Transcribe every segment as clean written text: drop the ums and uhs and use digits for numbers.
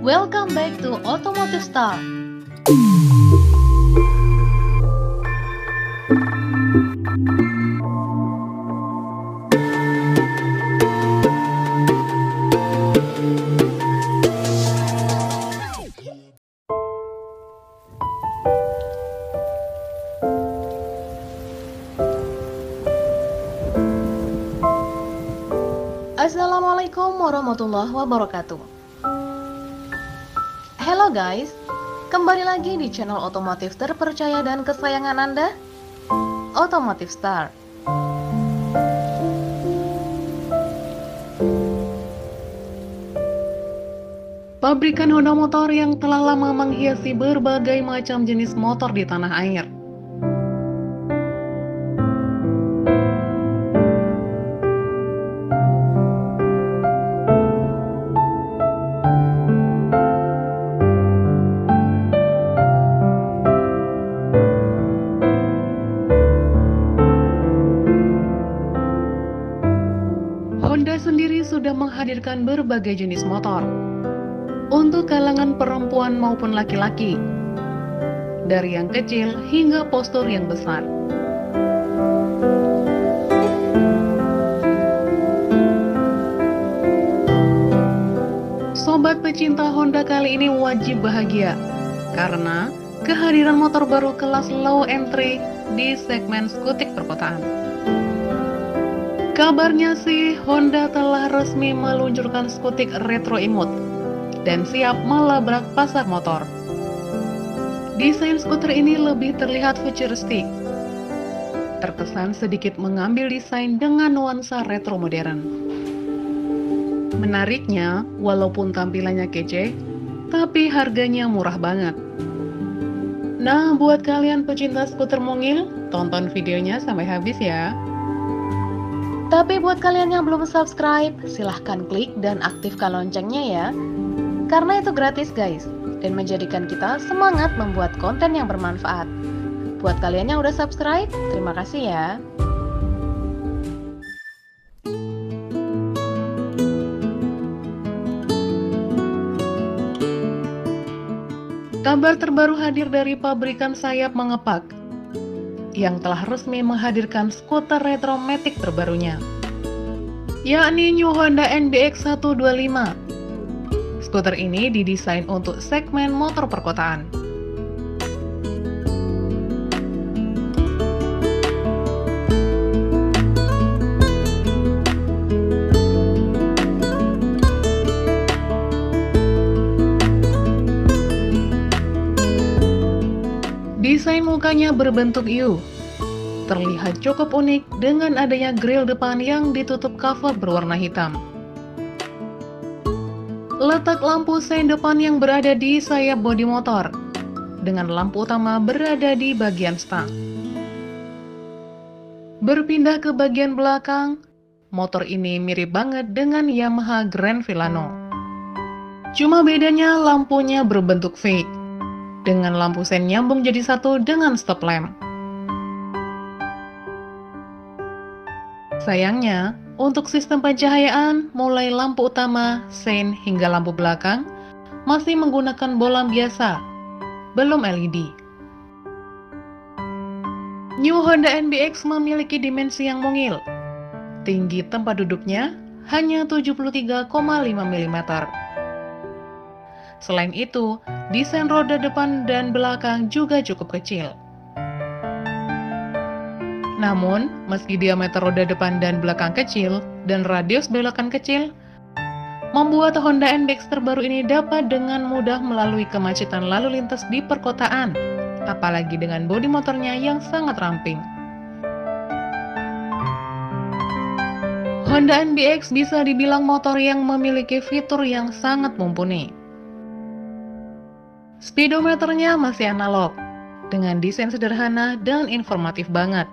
Welcome back to Automotive Star. Assalamualaikum warahmatullahi wabarakatuh. Halo guys, kembali lagi di channel otomotif terpercaya dan kesayangan Anda, Automotive Star. Pabrikan Honda Motor yang telah lama menghiasi berbagai macam jenis motor di tanah air. Honda sendiri sudah menghadirkan berbagai jenis motor untuk kalangan perempuan maupun laki-laki, dari yang kecil hingga postur yang besar. Sobat pecinta Honda kali ini wajib bahagia karena kehadiran motor baru kelas low entry di segmen skutik perkotaan. Kabarnya sih, Honda telah resmi meluncurkan skutik Retro Imut dan siap melabrak pasar motor. Desain skuter ini lebih terlihat futuristik, terkesan sedikit mengambil desain dengan nuansa retro modern. Menariknya, walaupun tampilannya kece, tapi harganya murah banget. Nah, buat kalian pecinta skuter mungil, tonton videonya sampai habis ya. Tapi buat kalian yang belum subscribe, silahkan klik dan aktifkan loncengnya ya. Karena itu gratis guys, dan menjadikan kita semangat membuat konten yang bermanfaat. Buat kalian yang udah subscribe, terima kasih ya. Kabar terbaru hadir dari pabrikan sayap mengepak yang telah resmi menghadirkan skuter retro matic terbarunya, yakni New Honda NBX 125. Skuter ini didesain untuk segmen motor perkotaan. Desain mukanya berbentuk U, terlihat cukup unik dengan adanya grill depan yang ditutup cover berwarna hitam. Letak lampu sein depan yang berada di sayap bodi motor, dengan lampu utama berada di bagian stang. Berpindah ke bagian belakang, motor ini mirip banget dengan Yamaha Grand Filano. Cuma bedanya lampunya berbentuk V, dengan lampu sein nyambung jadi satu dengan stop lamp. Sayangnya, untuk sistem pencahayaan, mulai lampu utama, sein, hingga lampu belakang, masih menggunakan bolam biasa, belum LED. New Honda NBX memiliki dimensi yang mungil. Tinggi tempat duduknya hanya 73,5 mm. Selain itu, desain roda depan dan belakang juga cukup kecil. Namun, meski diameter roda depan dan belakang kecil dan radius belokan kecil, membuat Honda NBX terbaru ini dapat dengan mudah melalui kemacetan lalu lintas di perkotaan, apalagi dengan bodi motornya yang sangat ramping. Honda NBX bisa dibilang motor yang memiliki fitur yang sangat mumpuni. Speedometernya masih analog, dengan desain sederhana dan informatif banget.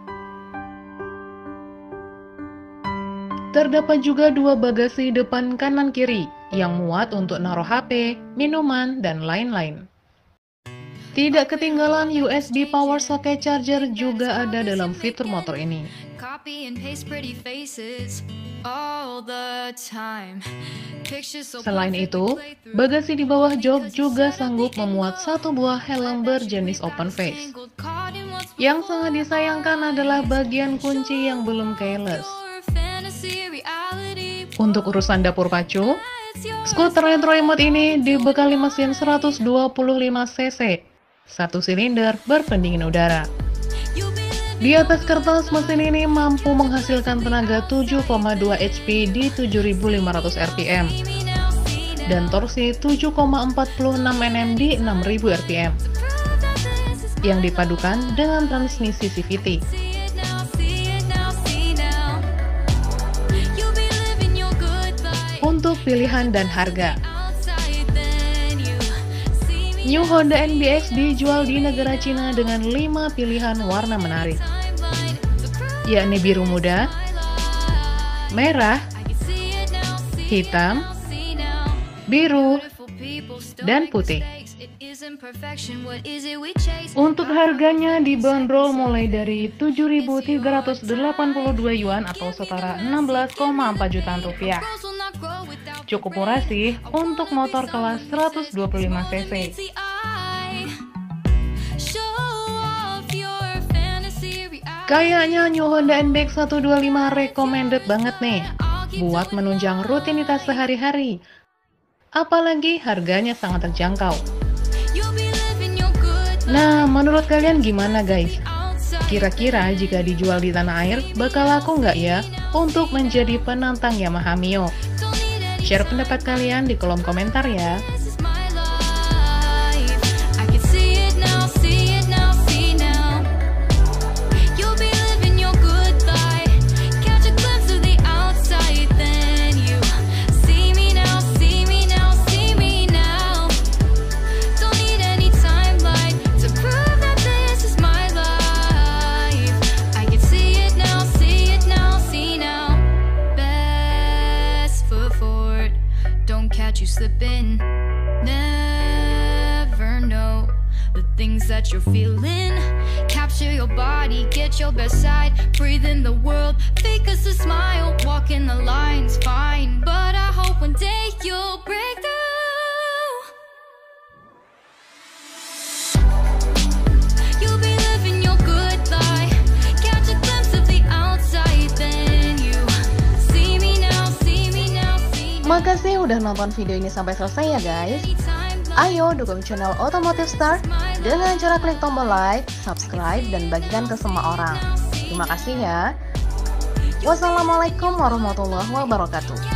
Terdapat juga dua bagasi depan kanan kiri yang muat untuk naruh HP, minuman, dan lain-lain. Tidak ketinggalan USB power socket charger juga ada dalam fitur motor ini. Copy and paste pretty faces all the time. Selain itu, bagasi di bawah jok juga sanggup memuat satu buah helm berjenis open face. Yang sangat disayangkan adalah bagian kunci yang belum keyless. Untuk urusan dapur pacu, skuter retro remote ini dibekali mesin 125 cc, satu silinder berpendingin udara. Di atas kertas, mesin ini mampu menghasilkan tenaga 7,2 HP di 7.500 rpm dan torsi 7,46 Nm di 6.000 rpm yang dipadukan dengan transmisi CVT. Untuk pilihan dan harga, New Honda NBX dijual di negara Cina dengan 5 pilihan warna menarik, yakni biru muda, merah, hitam, biru, dan putih. Untuk harganya dibanderol mulai dari 7.382 yuan atau setara 16,4 jutaan rupiah. Cukup murah sih untuk motor kelas 125 cc. Kayaknya New Honda NBX 125 recommended banget nih buat menunjang rutinitas sehari-hari. Apalagi harganya sangat terjangkau. Nah, menurut kalian gimana guys? Kira-kira jika dijual di tanah air, bakal laku nggak ya untuk menjadi penantang Yamaha Mio? Share pendapat kalian di kolom komentar ya. You slipping, never know the things that you're feeling. Capture your body, get your best side, breathe in the world, fake us a smile, walk in the lines, fine, but I hope one day you'll break through. You'll be living your good life, catch a glimpse of the outside, then you see me now, see me now, see me now. Makasih udah nonton video ini sampai selesai ya guys. Ayo dukung channel Automotive Star dengan cara klik tombol like, subscribe, dan bagikan ke semua orang. Terima kasih ya. Wassalamualaikum warahmatullahi wabarakatuh.